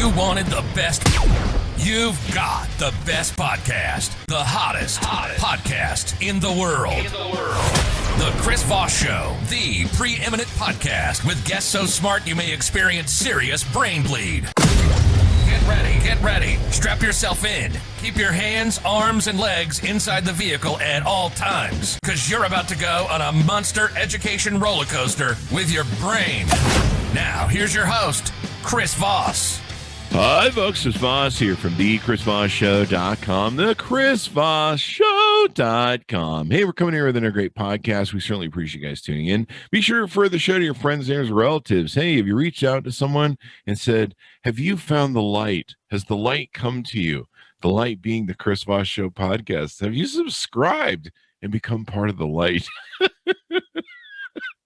You wanted the best. You've got the best podcast. The hottest podcast in the world. The Chris Voss Show, the preeminent podcast with guests so smart you may experience serious brain bleed. Get ready. Strap yourself in. Keep your hands, arms, and legs inside the vehicle at all times, because you're about to go on a monster education roller coaster with your brain. Now, here's your host, Chris Voss. Hi, folks. Chris Voss here from thechrisvossshow.com, thechrisvossshow.com. Hey, we're coming here with another great podcast. We certainly appreciate you guys tuning in. Be sure to refer the show to your friends, neighbors, relatives. Hey, have you reached out to someone and said, have you found the light? Has the light come to you? The light being the Chris Voss Show podcast. Have you subscribed and become part of the light?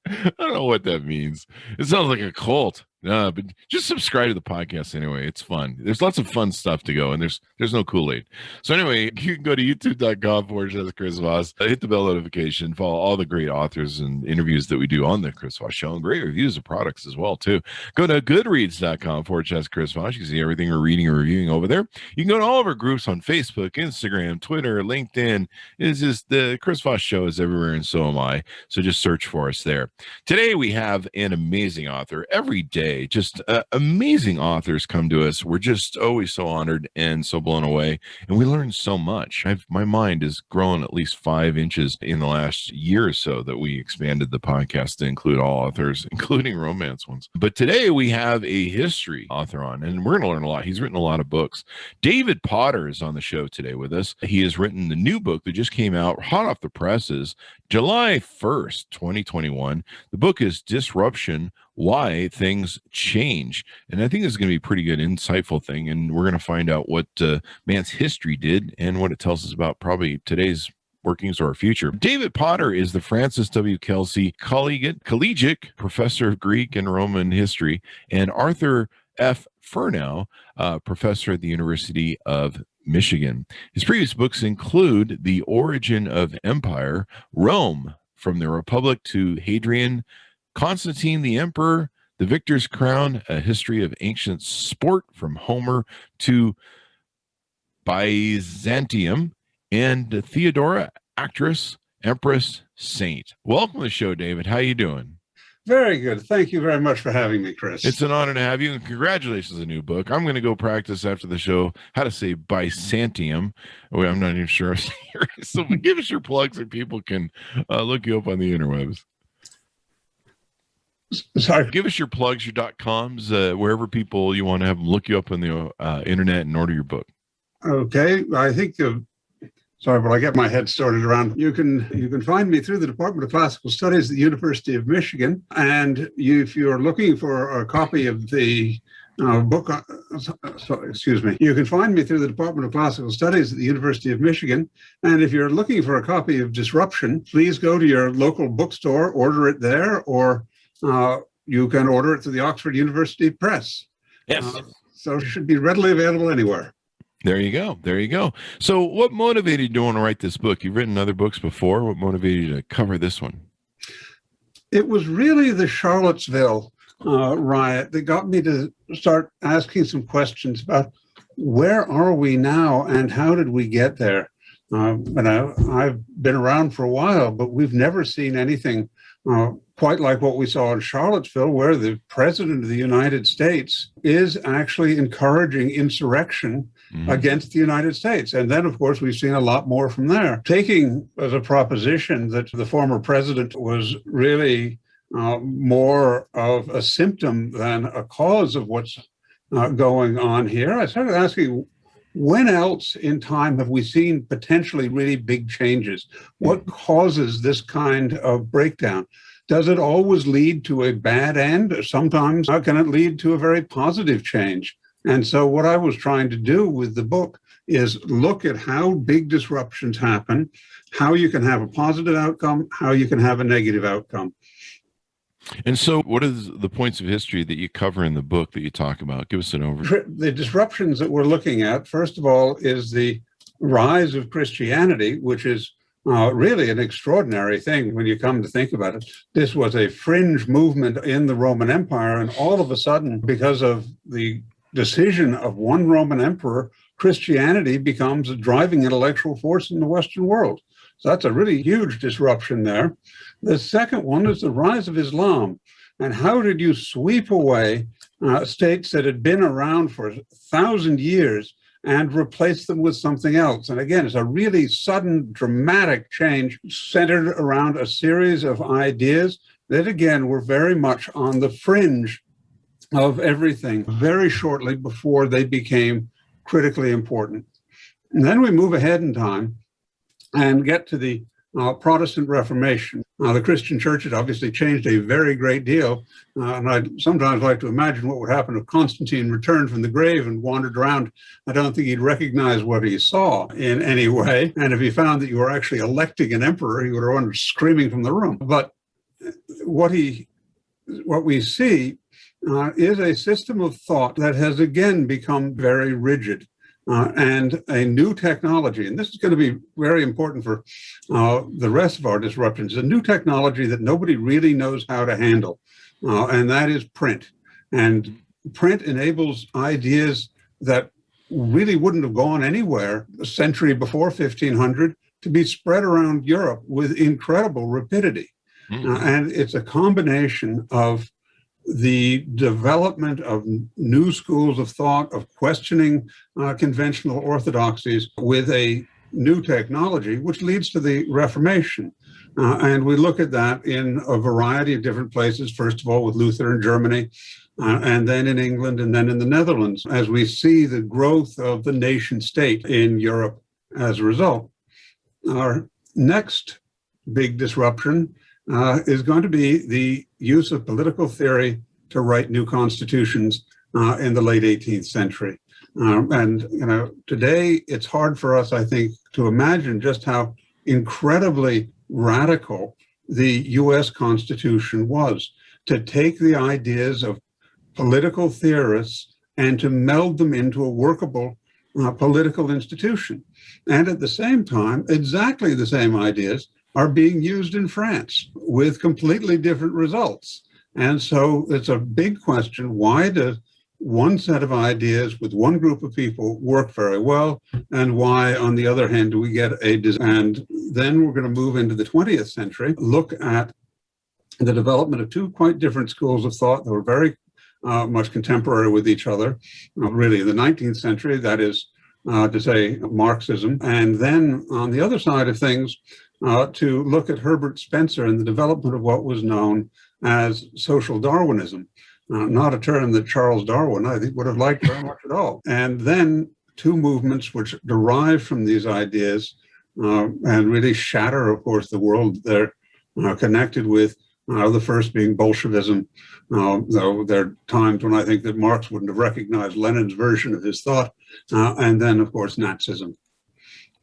I don't know what that means. It sounds like a cult. No, but just subscribe to the podcast anyway. It's fun. There's lots of fun stuff to go, and there's no Kool-Aid. So anyway, you can go to youtube.com/Chris Voss. Hit the bell notification. Follow all the great authors and interviews that we do on the Chris Voss Show, and great reviews of products as well, too. Go to goodreads.com/Chris Voss. You can see everything we're reading and reviewing over there. You can go to all of our groups on Facebook, Instagram, Twitter, LinkedIn. It's just the Chris Voss Show is everywhere, and so am I. So just search for us there. Today, we have an amazing author. Every day, just amazing authors come to us. We're just always so honored and so blown away, and we learn so much. My mind has grown at least 5 inches in the last year or so that we expanded the podcast to include all authors, including romance ones. But today we have a history author on, and we're going to learn a lot. He's written a lot of books. David Potter is on the show today with us. He has written the new book that just came out, hot off the presses, July 1st, 2021. The book is Disruption: Why Things Change. And I think this is going to be a pretty good, insightful thing. And we're going to find out what man's history did and what it tells us about probably today's workings or our future. David Potter is the Francis W. Kelsey Collegiate Professor of Greek and Roman History, and Arthur F. Furnow, Professor at the University of Michigan. His previous books include The Origin of Empire, Rome, From the Republic to Hadrian, Constantine the Emperor, The Victor's Crown, A History of Ancient Sport from Homer to Byzantium, and Theodora, Actress, Empress, Saint. Welcome to the show, David. How you doing? Very good. Thank you very much for having me, Chris. It's an honor to have you, and congratulations on the new book. I'm going to go practice after the show how to say Byzantium. I'm not even sure. So give us your plugs so people can look you up on the interwebs. Sorry. Give us your plugs, your .coms, wherever people you want to have them look you up on the internet and order your book. Okay. I think, sorry, but I get my head started around. You can find me through the Department of Classical Studies at the University of Michigan. And if you're looking for a copy of the book, you can find me through the Department of Classical Studies at the University of Michigan. And if you're looking for a copy of Disruption, please go to your local bookstore, order it there, or you can order it through the Oxford University Press. Yes. So it should be readily available anywhere. There you go. So what motivated you to want to write this book? You've written other books before. What motivated you to cover this one? It was really the Charlottesville riot that got me to start asking some questions about where are we now and how did we get there? And I've been around for a while, but we've never seen anything quite like what we saw in Charlottesville, where the President of the United States is actually encouraging insurrection against the United States. And then, of course, we've seen a lot more from there, taking as a proposition that the former president was really more of a symptom than a cause of what's going on here. I started asking, when else in time have we seen potentially really big changes? What causes this kind of breakdown? Does it always lead to a bad end? Sometimes can it lead to a very positive change? And so what I was trying to do with the book is look at how big disruptions happen, how you can have a positive outcome, how you can have a negative outcome. And so what is the points of history that you cover in the book that you talk about? Give us an overview. The disruptions that we're looking at, first of all, is the rise of Christianity, which is really an extraordinary thing when you come to think about it. This was a fringe movement in the Roman Empire, and all of a sudden, because of the decision of one Roman emperor, Christianity becomes a driving intellectual force in the Western world. So that's a really huge disruption there. The second one is the rise of Islam. And how did you sweep away states that had been around for 1,000 years and replace them with something else? And again, it's a really sudden, dramatic change centered around a series of ideas that, again, were very much on the fringe of everything very shortly before they became critically important. And then we move ahead in time and get to the Protestant Reformation. The Christian church had obviously changed a very great deal, and I sometimes like to imagine what would happen if Constantine returned from the grave and wandered around. I don't think he'd recognize what he saw in any way, and if he found that you were actually electing an emperor, he would have run screaming from the room. But what we see is a system of thought that has again become very rigid. And a new technology, and this is going to be very important for the rest of our disruptions, a new technology that nobody really knows how to handle, and that is print. And print enables ideas that really wouldn't have gone anywhere a century before 1500 to be spread around Europe with incredible rapidity. And it's a combination of the development of new schools of thought, of questioning conventional orthodoxies with a new technology, which leads to the Reformation. And we look at that in a variety of different places, first of all with Luther in Germany, and then in England, and then in the Netherlands, as we see the growth of the nation state in Europe as a result. Our next big disruption is going to be the use of political theory to write new constitutions in the late 18th century. And today it's hard for us, I think, to imagine just how incredibly radical the U.S. Constitution was, to take the ideas of political theorists and to meld them into a workable political institution. And at the same time, exactly the same ideas are being used in France with completely different results. And so it's a big question. Why does one set of ideas with one group of people work very well? And why, on the other hand, do we get and then we're going to move into the 20th century, look at the development of two quite different schools of thought that were very much contemporary with each other. Really, the 19th century, that is to say Marxism. And then on the other side of things, to look at Herbert Spencer and the development of what was known as social Darwinism, not a term that Charles Darwin, I think, would have liked very much at all. And then two movements which derive from these ideas and really shatter, of course, the world they're connected with, the first being Bolshevism, though there are times when I think that Marx wouldn't have recognized Lenin's version of his thought, and then, of course, Nazism.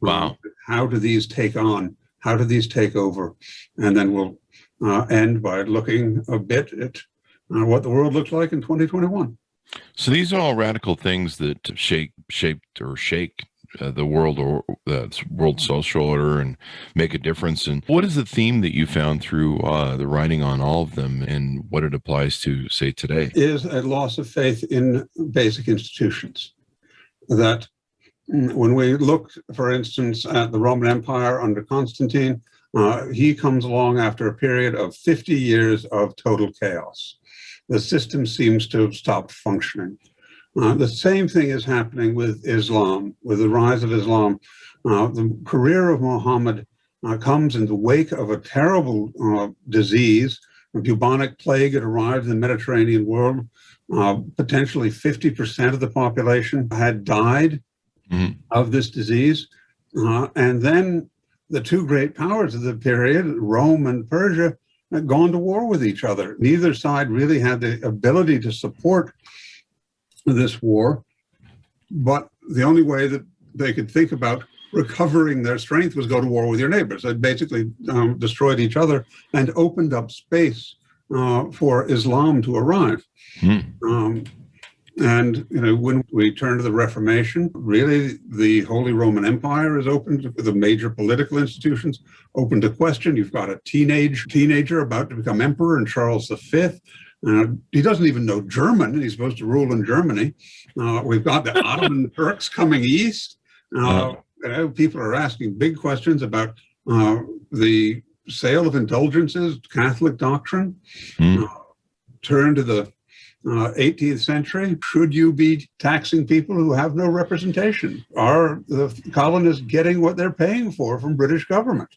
Wow. How do these take on? How do these take over? And then we'll end by looking a bit at what the world looks like in 2021. So these are all radical things that shake the world or the world social order and make a difference. And what is the theme that you found through the writing on all of them and what it applies to, say, today? Is a loss of faith in basic institutions. That when we look, for instance, at the Roman Empire under Constantine, he comes along after a period of 50 years of total chaos. The system seems to have stopped functioning. The same thing is happening with Islam, with the rise of Islam. The career of Muhammad comes in the wake of a terrible disease, a bubonic plague that arrived in the Mediterranean world. Potentially 50% of the population had died of this disease. And then the two great powers of the period, Rome and Persia, had gone to war with each other. Neither side really had the ability to support this war, but the only way that they could think about recovering their strength was go to war with your neighbors. They basically destroyed each other and opened up space for Islam to arrive. And when we turn to the Reformation, really the Holy Roman Empire is open to the major political institutions, open to question. You've got a teenager about to become emperor in Charles V. He doesn't even know German, and he's supposed to rule in Germany. We've got the Ottoman Turks coming east. People are asking big questions about the sale of indulgences, Catholic doctrine. Turn to the 18th century. Should you be taxing people who have no representation? Are the colonists getting what they're paying for from British government?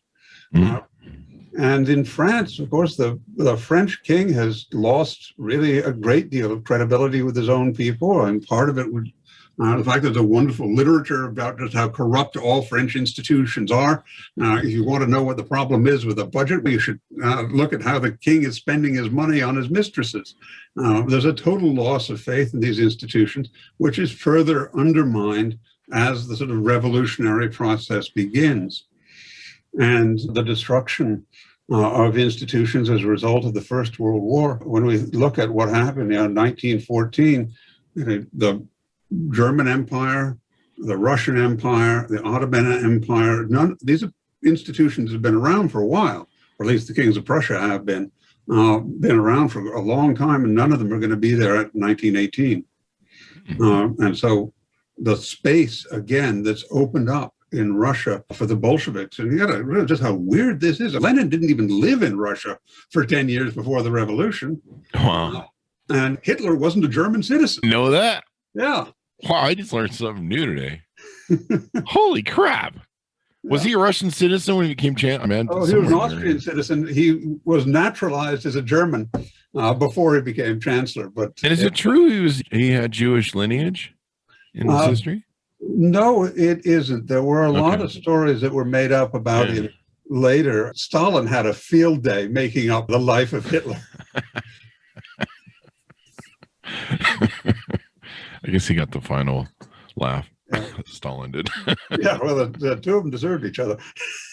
And in France, of course, the French king has lost really a great deal of credibility with his own people. And part of it would, the fact there's a wonderful literature about just how corrupt all French institutions are. If you want to know what the problem is with the budget, you should look at how the king is spending his money on his mistresses. There's a total loss of faith in these institutions, which is further undermined as the sort of revolutionary process begins. And the destruction of institutions as a result of the First World War. When we look at what happened in 1914, the German Empire, the Russian Empire, the Ottoman Empire, these institutions have been around for a while, or at least the kings of Prussia have been around for a long time, and none of them are going to be there at 1918. And so the space, again, that's opened up in Russia for the Bolsheviks. And you got to realize just how weird this is. Lenin didn't even live in Russia for 10 years before the revolution. Wow. And Hitler wasn't a German citizen. Know that? Yeah. Wow, I just learned something new today. Holy crap. Was he a Russian citizen when he became chancellor? Oh, he was an Austrian citizen. He was naturalized as a German before he became chancellor. And is it true he had Jewish lineage in his history? No, it isn't. There were a lot of stories that were made up about him later. Stalin had a field day making up the life of Hitler. I guess he got the final laugh. Yeah. Stalin did. Yeah, well, the two of them deserved each other.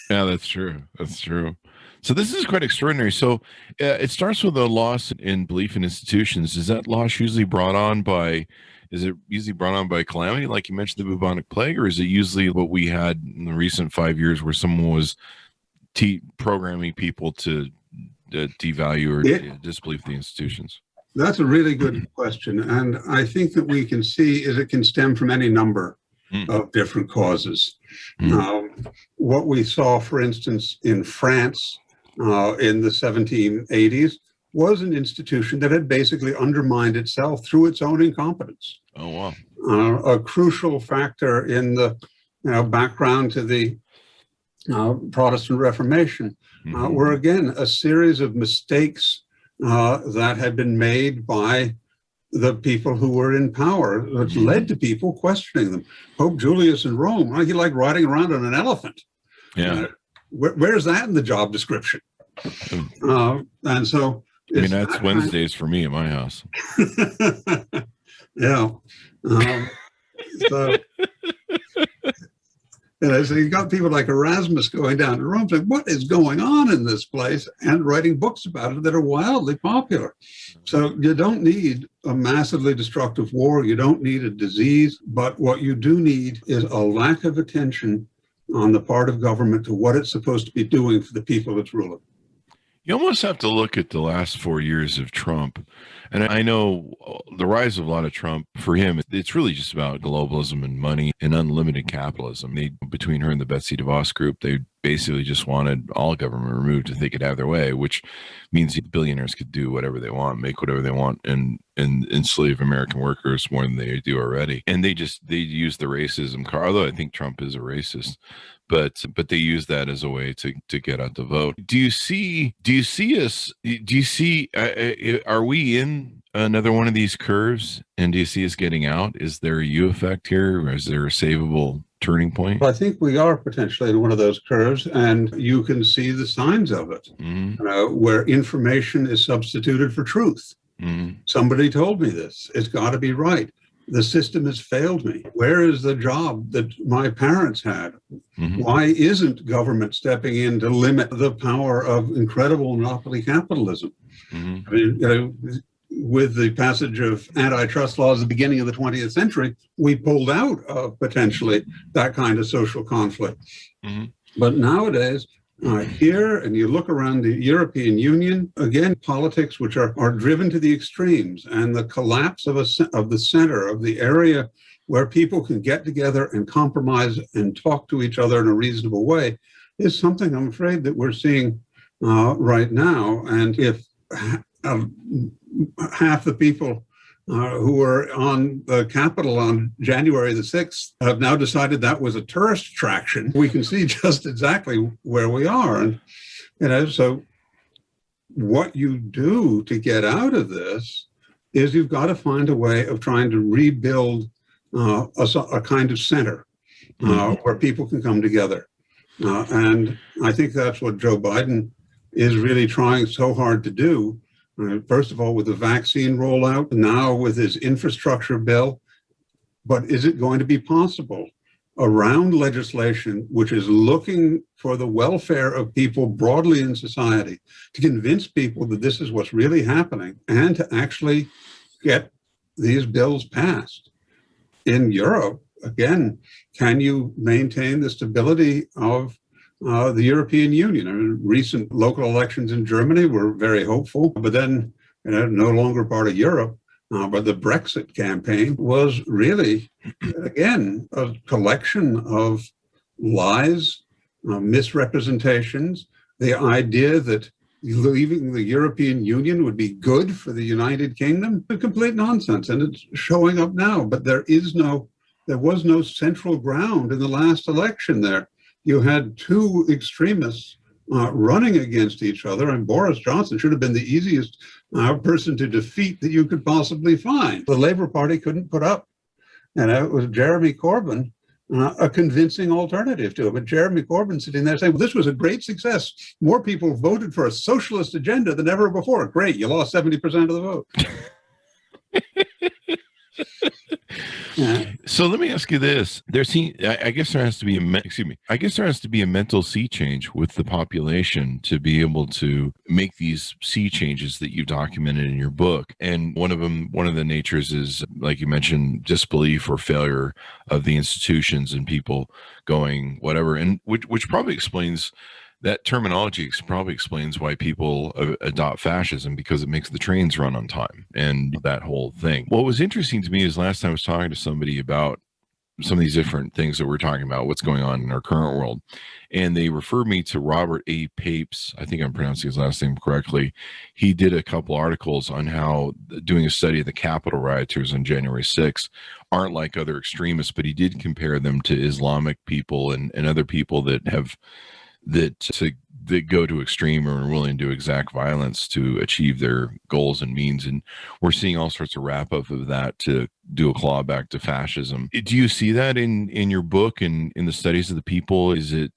Yeah, that's true. That's true. So this is quite extraordinary. So it starts with a loss in belief in institutions. Is that loss usually brought on by... Is it usually brought on by calamity, like you mentioned, the bubonic plague, or is it usually what we had in the recent 5 years where someone was programming people to devalue or disbelieve the institutions? That's a really good question. And I think that we can see is it can stem from any number of different causes. What we saw, for instance, in France in the 1780s, was an institution that had basically undermined itself through its own incompetence. Oh, wow. A crucial factor in the background to the Protestant Reformation were, again, a series of mistakes that had been made by the people who were in power, which led to people questioning them. Pope Julius in Rome, he liked riding around on an elephant. Yeah. Where's that in the job description? And so... I mean, that's Wednesdays for me at my house. Yeah. So you got people like Erasmus going down to Rome saying, what is going on in this place? And writing books about it that are wildly popular. So you don't need a massively destructive war. You don't need a disease. But what you do need is a lack of attention on the part of government to what it's supposed to be doing for the people it's ruling. You almost have to look at the last 4 years of Trump. And I know the rise of a lot of Trump, for him, it's really just about globalism and money and unlimited capitalism. Between her and the Betsy DeVos group, they basically just wanted all government removed if they could have their way, which means billionaires could do whatever they want, make whatever they want, and enslave American workers more than they do already. And they use the racism card, although I think Trump is a racist. But they use that as a way to get out the vote. Are we in another one of these curves? And do you see us getting out? Is there a U effect here? Or is there a savable turning point? Well, I think we are potentially in one of those curves, and you can see the signs of it, where information is substituted for truth. Somebody told me this. It's got to be right. The system has failed me. Where is the job that my parents had? Why isn't government stepping in to limit the power of incredible monopoly capitalism? I mean, with the passage of antitrust laws at the beginning of the 20th century, we pulled out of potentially that kind of social conflict. But nowadays, Here, and you look around the European Union, again, politics which are driven to the extremes, and the collapse of the center, of the area where people can get together and compromise and talk to each other in a reasonable way, is something I'm afraid that we're seeing right now. And if half the people who were on the Capitol on January the 6th have now decided that was a tourist attraction, we can see just exactly where we are. And so what you do to get out of this is you've got to find a way of trying to rebuild a kind of center where people can come together. And I think that's what Joe Biden is really trying so hard to do. First of all, with the vaccine rollout, now with his infrastructure bill. But is it going to be possible around legislation which is looking for the welfare of people broadly in society to convince people that this is what's really happening and to actually get these bills passed? In Europe, again, can you maintain the stability of the European Union? I mean, recent local elections in Germany were very hopeful, but then no longer part of Europe. But the Brexit campaign was really, again, a collection of lies, misrepresentations, the idea that leaving the European Union would be good for the United Kingdom, a complete nonsense, and it's showing up now. But there was no central ground in the last election there. You had two extremists running against each other, and Boris Johnson should have been the easiest person to defeat that you could possibly find. The Labour Party couldn't put up, and it was Jeremy Corbyn, a convincing alternative to it. But Jeremy Corbyn sitting there saying, well, this was a great success. More people voted for a socialist agenda than ever before. Great, you lost 70% of the vote. Yeah. So let me ask you this: I guess there has to be a mental sea change with the population to be able to make these sea changes that you documented in your book. And one of the natures is, like you mentioned, disbelief or failure of the institutions and people going whatever, and which probably explains. That terminology probably explains why people adopt fascism, because it makes the trains run on time and that whole thing. What was interesting to me is last time I was talking to somebody about some of these different things that we're talking about, what's going on in our current world. And they referred me to Robert A. Papes. I think I'm pronouncing his last name correctly. He did a couple articles on how doing a study of the Capitol rioters on January 6th aren't like other extremists, but he did compare them to Islamic people and other people that go to extreme or are willing to do exact violence to achieve their goals and means. And we're seeing all sorts of wrap up of that to do a clawback to fascism. Do you see that in your book and in the studies of the people? Does it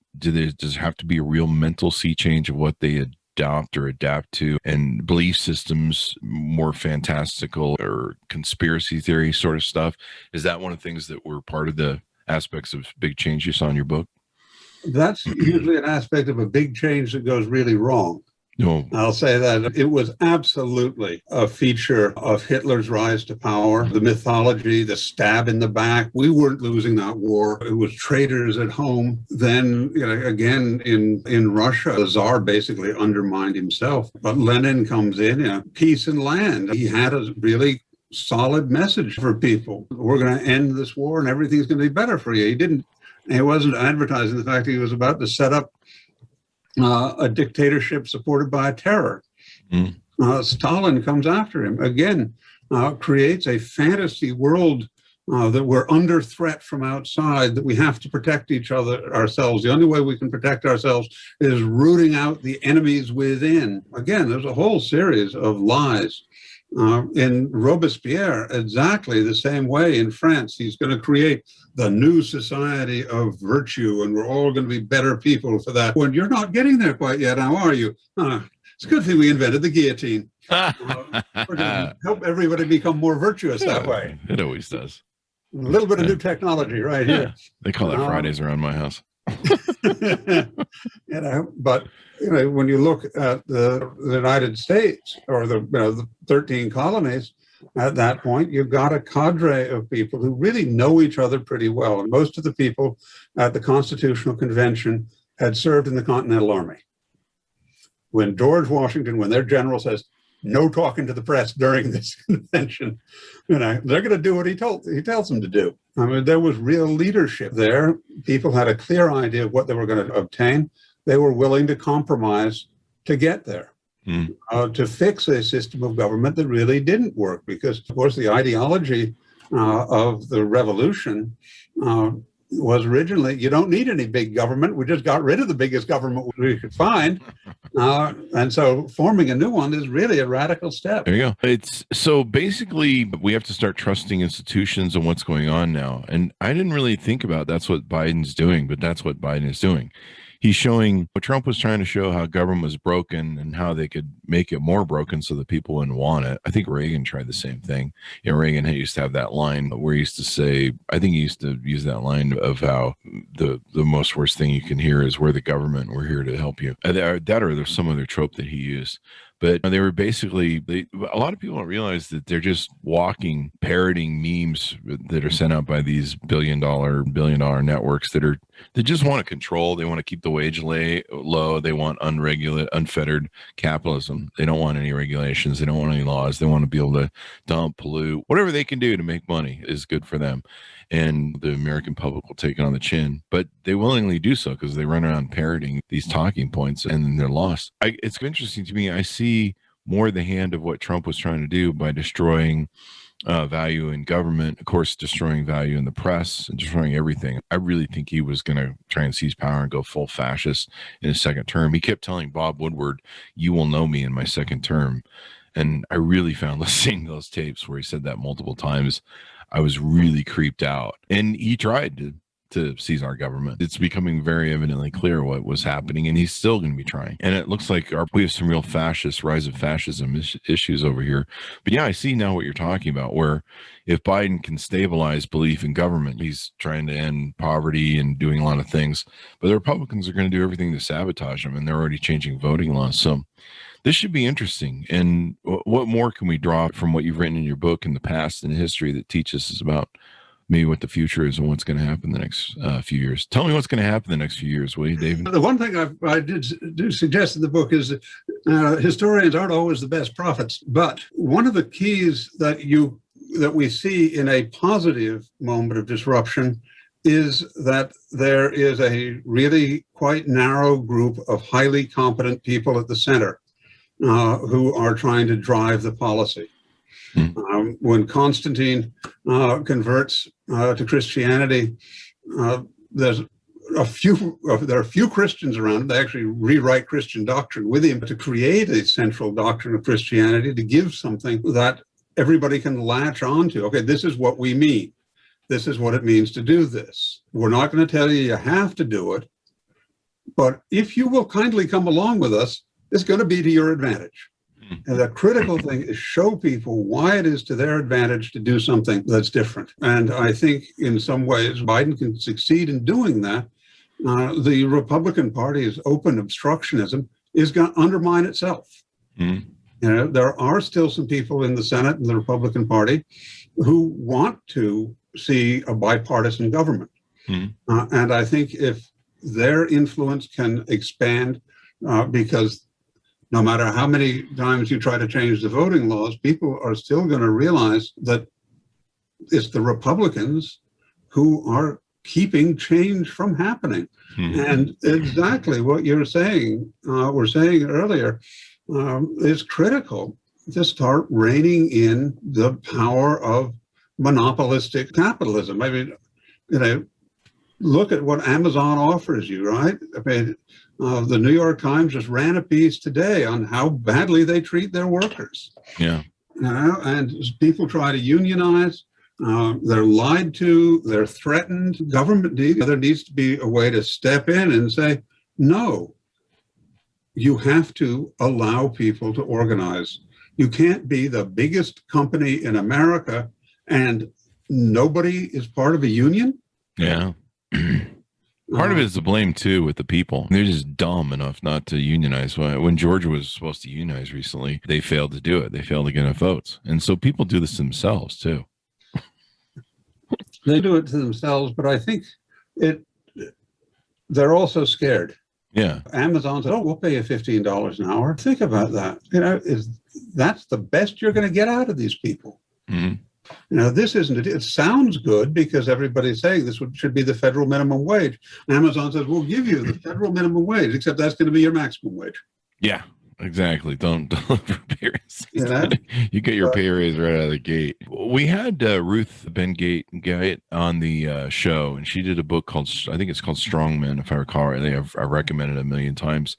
have to be a real mental sea change of what they adopt or adapt to, and belief systems more fantastical or conspiracy theory sort of stuff? Is that one of the things that were part of the aspects of big change you saw in your book? That's usually an aspect of a big change that goes really wrong. No. I'll say that it was absolutely a feature of Hitler's rise to power, the mythology, the stab in the back. We weren't losing that war. It was traitors at home. Then, again, in Russia, the Tsar basically undermined himself. But Lenin comes in, peace and land. He had a really solid message for people. We're going to end this war and everything's going to be better for you. He wasn't advertising the fact that he was about to set up a dictatorship supported by terror. Stalin comes after him. Again, creates a fantasy world that we're under threat from outside, that we have to protect ourselves. The only way we can protect ourselves is rooting out the enemies within. Again, there's a whole series of lies. In Robespierre, exactly the same way in France. He's going to create the new society of virtue, and we're all going to be better people for that. When you're not getting there quite yet, now are you? It's a good thing we invented the guillotine. We're going to help everybody become more virtuous that way. It always does. A little bit of new technology right here. They call that Fridays around my house. But when you look at the United States or the 13 colonies, at that point, you've got a cadre of people who really know each other pretty well. And most of the people at the Constitutional Convention had served in the Continental Army. When George Washington, when their general says, no talking to the press during this convention, they're going to do what he tells them to do. I mean, there was real leadership there. People had a clear idea of what they were going to obtain. They were willing to compromise to get there, to fix a system of government that really didn't work. Because, of course, the ideology of the revolution was originally, you don't need any big government. We just got rid of the biggest government we could find. And so forming a new one is really a radical step. There you go. It's so basically we have to start trusting institutions and what's going on now. And I didn't really think about that's what Biden's doing, but that's what Biden is doing. He's showing what Trump was trying to show, how government was broken and how they could make it more broken so that people wouldn't want it. I think Reagan tried the same thing. You know, Reagan used to have that line where he used to say, I think he used to use that line of how the most worst thing you can hear is we're the government, we're here to help you. That or there's some other trope that he used. But they were basically, a lot of people don't realize that they're just walking, parroting memes that are sent out by these billion dollar networks that just want to control. They want to keep the wage low. They want unfettered capitalism. They don't want any regulations. They don't want any laws. They want to be able to dump, pollute, whatever they can do to make money is good for them. And the American public will take it on the chin, but they willingly do so because they run around parroting these talking points and then they're lost. It's interesting to me. I see more the hand of what Trump was trying to do by destroying value in government, of course, destroying value in the press and destroying everything. I really think he was going to try and seize power and go full fascist in his second term. He kept telling Bob Woodward, you will know me in my second term. And I really found listening to those tapes where he said that multiple times, I was really creeped out. And he tried to seize our government. It's becoming very evidently clear what was happening, and he's still going to be trying. And it looks like we have some real rise of fascism issues over here. But yeah, I see now what you're talking about, where if Biden can stabilize belief in government, he's trying to end poverty and doing a lot of things. But the Republicans are going to do everything to sabotage him, and they're already changing voting laws. So this should be interesting. And what more can we draw from what you've written in your book in the past and history that teaches us about maybe what the future is and what's going to happen in the next few years? Tell me what's going to happen in the next few years, will you, David? The one thing I do suggest in the book is that historians aren't always the best prophets, but one of the keys that we see in a positive moment of disruption is that there is a really quite narrow group of highly competent people at the center who are trying to drive the policy. When Constantine converts to Christianity, there are a few Christians around. They actually rewrite Christian doctrine with him to create a central doctrine of Christianity, to give something that everybody can latch onto. Okay, this is what we mean. This is what it means to do this. We're not going to tell you have to do it, but if you will kindly come along with us, it's going to be to your advantage. And the critical thing is show people why it is to their advantage to do something that's different. And I think in some ways Biden can succeed in doing that. The Republican Party's open obstructionism is going to undermine itself. You know, there are still some people in the Senate and the Republican Party who want to see a bipartisan government. And I think if their influence can expand, because no matter how many times you try to change the voting laws, people are still going to realize that it's the Republicans who are keeping change from happening. And exactly what you're saying, were saying earlier, is critical to start reining in the power of monopolistic capitalism. I mean, you know, look at what Amazon offers you, right? I mean, the New York Times just ran a piece today on how badly they treat their workers. Yeah. And people try to unionize. They're lied to. They're threatened. There needs to be a way to step in and say, no, you have to allow people to organize. You can't be the biggest company in America and nobody is part of a union. Yeah. Part of it is the blame too with the people. They're just dumb enough not to unionize. When Georgia was supposed to unionize recently, they failed to do it. They failed to get enough votes. And so people do this themselves too. They do it to themselves, but I think they're also scared. Yeah. Amazon said, "Oh, we'll pay you $15 an hour." Think about that. That's the best you're going to get out of these people. Mm-hmm. This isn't. It sounds good because everybody's saying this should be the federal minimum wage. And Amazon says, "We'll give you the federal minimum wage, except that's going to be your maximum wage." Yeah. Exactly. Don't pay raise. Yeah. You get your pay raise right out of the gate. We had Ruth Ben-Gate on the show, and she did a book called, I think it's called Strong Men, if I recall right. I recommended it a million times.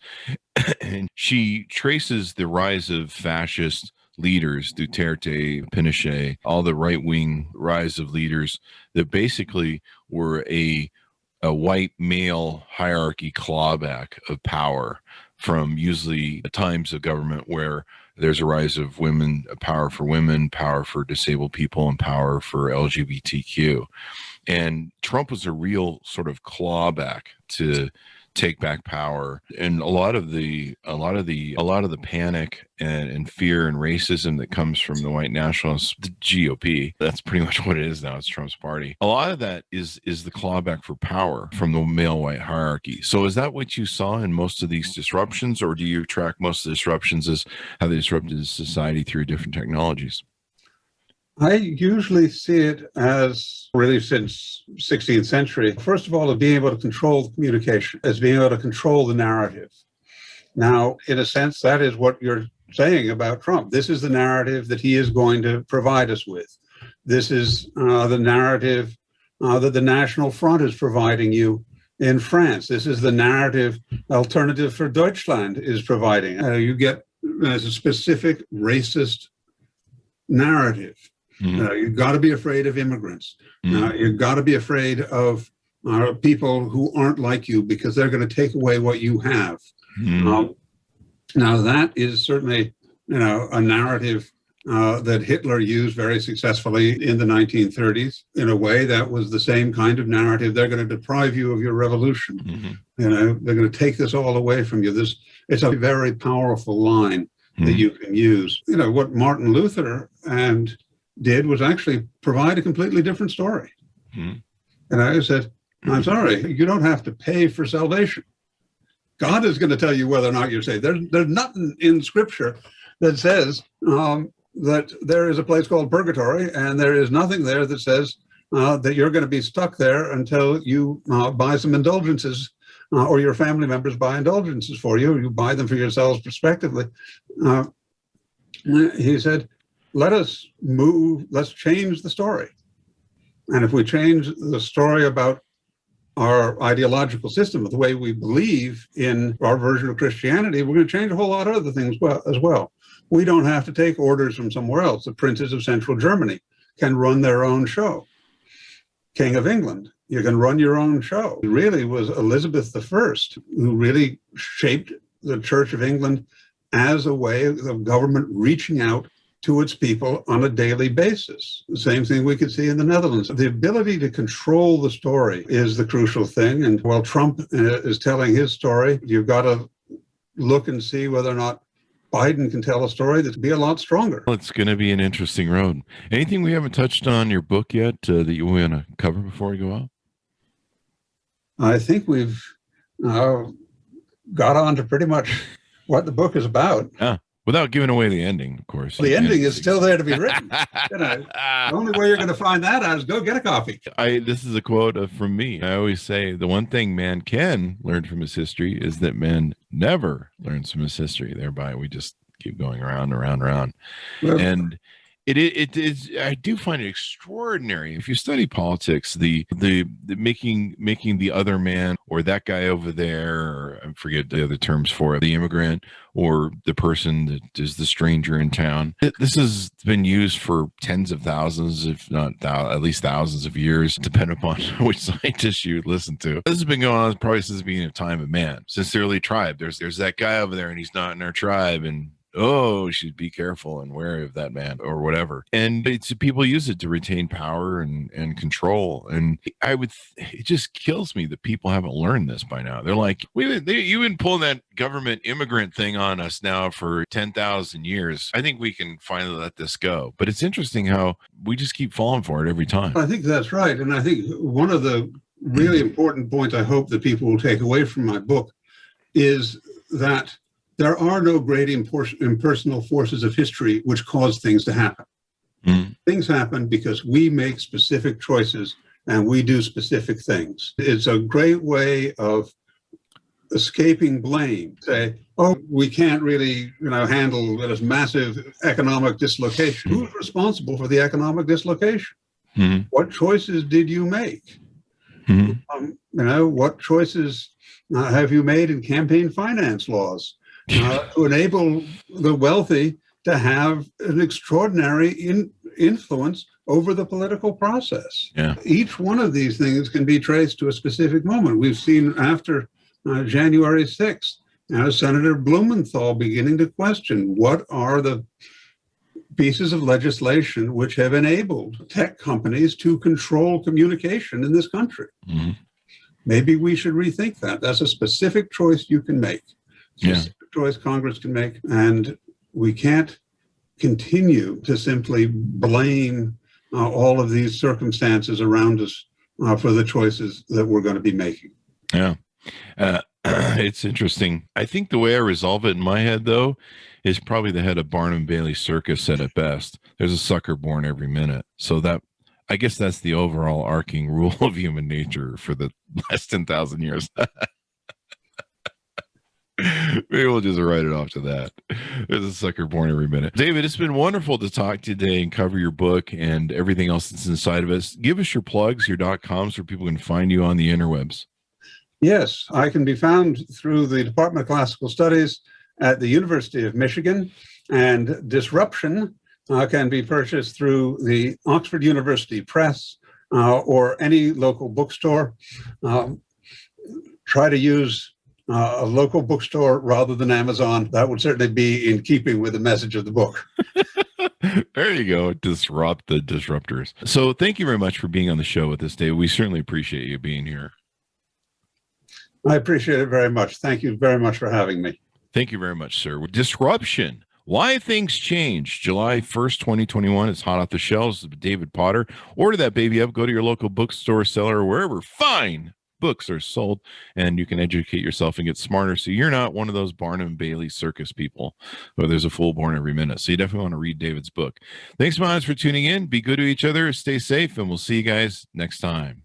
And she traces the rise of fascist leaders, Duterte, Pinochet, all the right-wing rise of leaders that basically were a white male hierarchy clawback of power from usually times of government where there's a rise of women, power for disabled people, and power for LGBTQ. And Trump was a real sort of clawback to take back power, and a lot of the panic and fear and racism that comes from the white nationalists, the GOP, that's pretty much what it is now. It's Trump's party. A lot of that is the clawback for power from the male white hierarchy. So is that what you saw in most of these disruptions, or do you track most of the disruptions as how they disrupted society through different technologies? I usually see it as, really since 16th century, first of all, as being able to control the communication, as being able to control the narrative. Now, in a sense, that is what you're saying about Trump. This is the narrative that he is going to provide us with. This is the narrative that the National Front is providing you in France. This is the narrative Alternative for Deutschland is providing. You get as a specific racist narrative. Mm-hmm. You've got to be afraid of immigrants. Mm-hmm. You've got to be afraid of people who aren't like you because they're going to take away what you have. Mm-hmm. Now, that is certainly, a narrative that Hitler used very successfully in the 1930s. In a way, that was the same kind of narrative. They're going to deprive you of your revolution. Mm-hmm. They're going to take this all away from you. It's a very powerful line mm-hmm. that you can use. What Martin Luther did was actually provide a completely different story. Mm-hmm. And I said, I'm sorry, you don't have to pay for salvation. God is going to tell you whether or not you're saved. There's nothing in Scripture that says that there is a place called purgatory, and there is nothing there that says that you're going to be stuck there until you buy some indulgences or your family members buy indulgences for you, or you buy them for yourselves respectively. He said, let's change the story. And if we change the story about our ideological system, the way we believe in our version of Christianity, we're going to change a whole lot of other things as well. We don't have to take orders from somewhere else. The princes of Central Germany can run their own show. King of England, you can run your own show. It really was Elizabeth I who really shaped the Church of England as a way of government reaching out to its people on a daily basis. The same thing we could see in the Netherlands. The ability to control the story is the crucial thing. And while Trump is telling his story, you've got to look and see whether or not Biden can tell a story that's be a lot stronger. Well, it's going to be an interesting road. Anything we haven't touched on in your book yet that you want to cover before we go out? I think we've got on to pretty much what the book is about. Yeah. Without giving away the ending, of course. Well, the ending is still there to be written. The only way you're going to find that out is go get a coffee. This is a quote from me. I always say the one thing man can learn from his history is that man never learns from his history. Thereby, we just keep going around and around and around. Well, and it is. I do find it extraordinary. If you study politics, the making the other man or that guy over there, or I forget the other terms for it, the immigrant or the person that is the stranger in town. This has been used for tens of thousands, if not at least thousands of years, depending upon which scientist you listen to. This has been going on probably since the beginning of time of man, since the early tribe. There's that guy over there, and he's not in our tribe, and you should be careful and wary of that man or whatever. And people use it to retain power and control. And it just kills me that people haven't learned this by now. They're like, you've been pulling that government immigrant thing on us now for 10,000 years. I think we can finally let this go. But it's interesting how we just keep falling for it every time. I think that's right. And I think one of the really important points I hope that people will take away from my book is that there are no great impersonal forces of history which cause things to happen. Mm. Things happen because we make specific choices and we do specific things. It's a great way of escaping blame. Say, oh, we can't really, handle this massive economic dislocation. Who's responsible for the economic dislocation? Mm. What choices did you make? Mm. What choices have you made in campaign finance laws to enable the wealthy to have an extraordinary influence over the political process? Yeah. Each one of these things can be traced to a specific moment. We've seen after January 6th, Senator Blumenthal beginning to question what are the pieces of legislation which have enabled tech companies to control communication in this country. Mm-hmm. Maybe we should rethink that. That's a specific choice you can make. Yeah. Specific choice Congress can make. And we can't continue to simply blame all of these circumstances around us for the choices that we're going to be making. Yeah. It's interesting. I think the way I resolve it in my head, though, is probably the head of Barnum Bailey Circus said it best. There's a sucker born every minute. So that, I guess that's the overall arcing rule of human nature for the last 10,000 years. Maybe we'll just write it off to that. There's a sucker born every minute. David, it's been wonderful to talk today and cover your book and everything else that's inside of us. Give us your plugs, your .coms, so people can find you on the interwebs. Yes, I can be found through the Department of Classical Studies at the University of Michigan, and Disruption can be purchased through the Oxford University Press or any local bookstore. Try to use a local bookstore rather than Amazon. That would certainly be in keeping with the message of the book. There you go. Disrupt the disruptors. So thank you very much for being on the show with us, Dave. We certainly appreciate you being here. I appreciate it very much. Thank you very much for having me. Thank you very much, sir. Disruption. Why Things Change. July 1st, 2021. It's hot off the shelves. David Potter. Order that baby up. Go to your local bookstore, seller, or wherever fine books are sold, and you can educate yourself and get smarter so you're not one of those Barnum Bailey circus people where there's a fool born every minute. So you definitely want to read David's book. Thanks so much for tuning in. Be good to each other. Stay safe, and we'll see you guys next time.